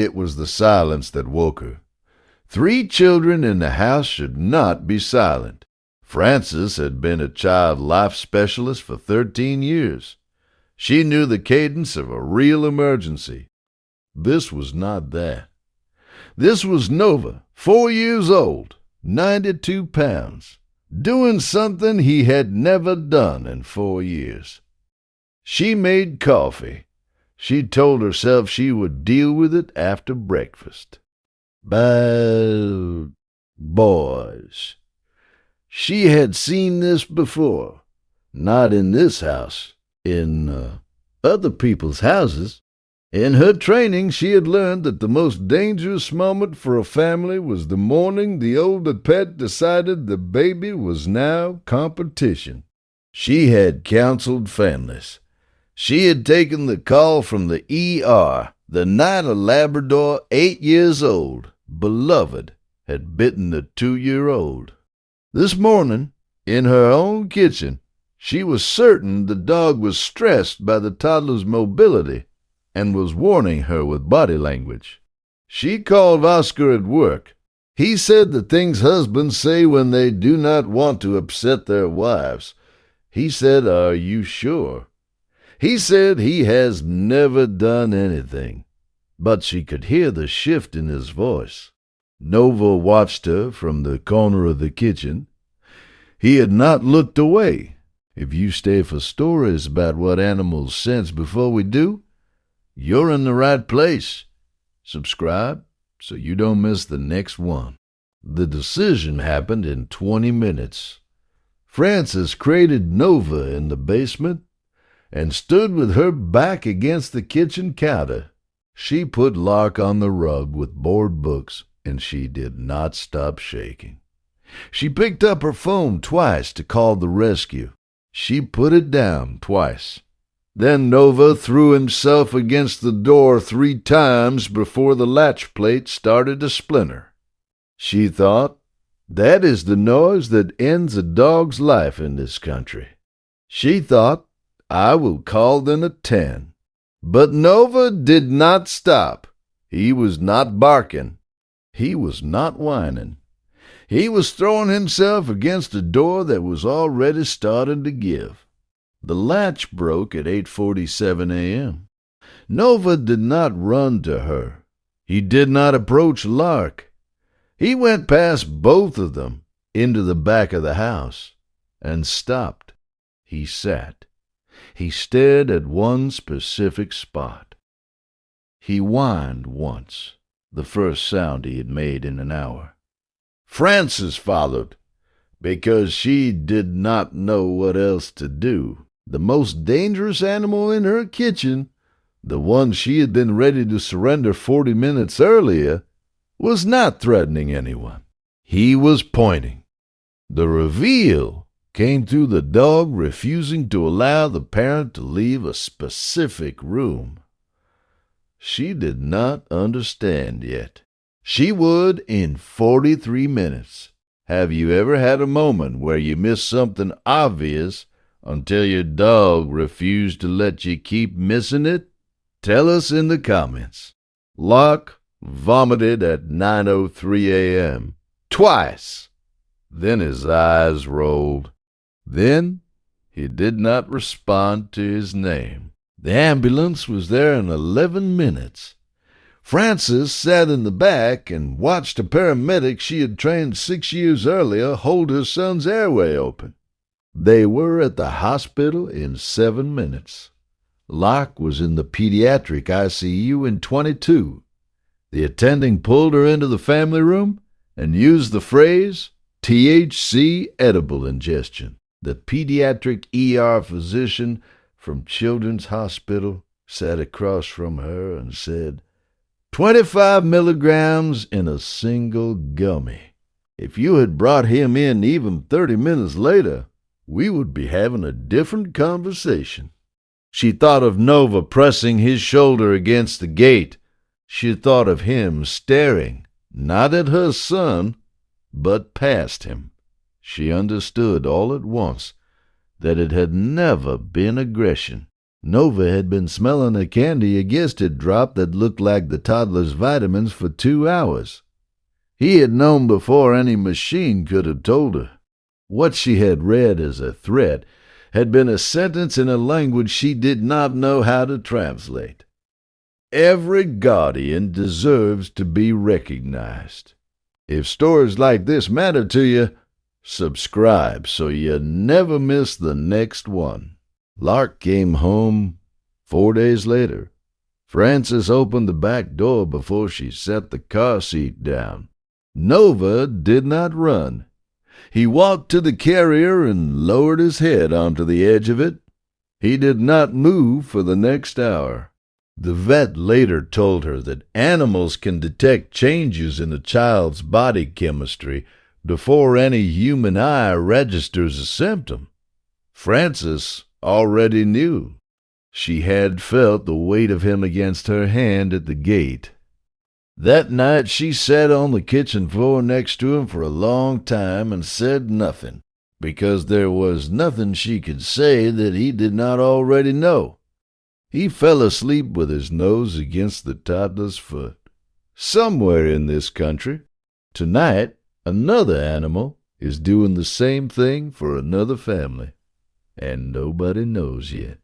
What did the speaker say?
It was the silence that woke her. 3 children in the house should not be silent. Frances had been a child life specialist for 13 years. She knew the cadence of a real emergency. This was not that. This was Nova, 4 years old, 92 pounds, doing something he had never done in 4 years. She made coffee. She told herself she would deal with it after breakfast. But, boys, she had seen this before. Not in this house, in other people's houses. In her training, she had learned that the most dangerous moment for a family was the morning the older pet decided the baby was now competition. She had counseled families. She had taken the call from the ER the night a Labrador 8 years old, beloved, had bitten the 2-year-old. This morning, in her own kitchen, she was certain the dog was stressed by the toddler's mobility and was warning her with body language. She called Oscar at work. He said the things husbands say when they do not want to upset their wives. He said, "Are you sure?" He said he has never done anything. But she could hear the shift in his voice. Nova watched her from the corner of the kitchen. He had not looked away. If you stay for stories about what animals sense before we do, you're in the right place. Subscribe so you don't miss the next one. The decision happened in 20 minutes. Frances crated Nova in the basement and stood with her back against the kitchen counter. She put Lark on the rug with board books, and she did not stop shaking. She picked up her phone twice to call the rescue. She put it down twice. Then Nova threw himself against the door 3 times before the latch plate started to splinter. She thought, that is the noise that ends a dog's life in this country. She thought, I will call them at 10. But Nova did not stop. He was not barking. He was not whining. He was throwing himself against a door that was already starting to give. The latch broke at 8:47 a.m. Nova did not run to her. He did not approach Lark. He went past both of them into the back of the house and stopped. He sat. He stared at one specific spot. He whined once, the first sound he had made in an hour. Frances followed, because she did not know what else to do. The most dangerous animal in her kitchen, the one she had been ready to surrender 40 minutes earlier, was not threatening anyone. He was pointing. The reveal came through the dog refusing to allow the parent to leave a specific room. She did not understand yet. She would in 43 minutes. Have you ever had a moment where you missed something obvious until your dog refused to let you keep missing it? Tell us in the comments. Lark vomited at 9:03 a.m. twice. Then his eyes rolled. Then he did not respond to his name. The ambulance was there in 11 minutes. Frances sat in the back and watched a paramedic she had trained 6 years earlier hold her son's airway open. They were at the hospital in 7 minutes. Lark was in the pediatric ICU in 22. The attending pulled her into the family room and used the phrase, THC edible ingestion. The pediatric ER physician from Children's Hospital sat across from her and said, 25 milligrams in a single gummy. If you had brought him in even 30 minutes later, we would be having a different conversation. She thought of Nova pressing his shoulder against the gate. She thought of him staring, not at her son, but past him. She understood all at once that it had never been aggression. Nova had been smelling a candy a guest had dropped that looked like the toddler's vitamins for 2 hours. He had known before any machine could have told her. What she had read as a threat had been a sentence in a language she did not know how to translate. Every guardian deserves to be recognized. If stories like this matter to you, subscribe so you never miss the next one. Lark came home 4 days later. Frances opened the back door before she set the car seat down. Nova did not run. He walked to the carrier and lowered his head onto the edge of it. He did not move for the next hour. The vet later told her that animals can detect changes in a child's body chemistry before any human eye registers a symptom. Frances already knew. She had felt the weight of him against her hand at the gate. That night she sat on the kitchen floor next to him for a long time and said nothing, because there was nothing she could say that he did not already know. He fell asleep with his nose against the toddler's foot. Somewhere in this country, tonight, another animal is doing the same thing for another family, and nobody knows yet.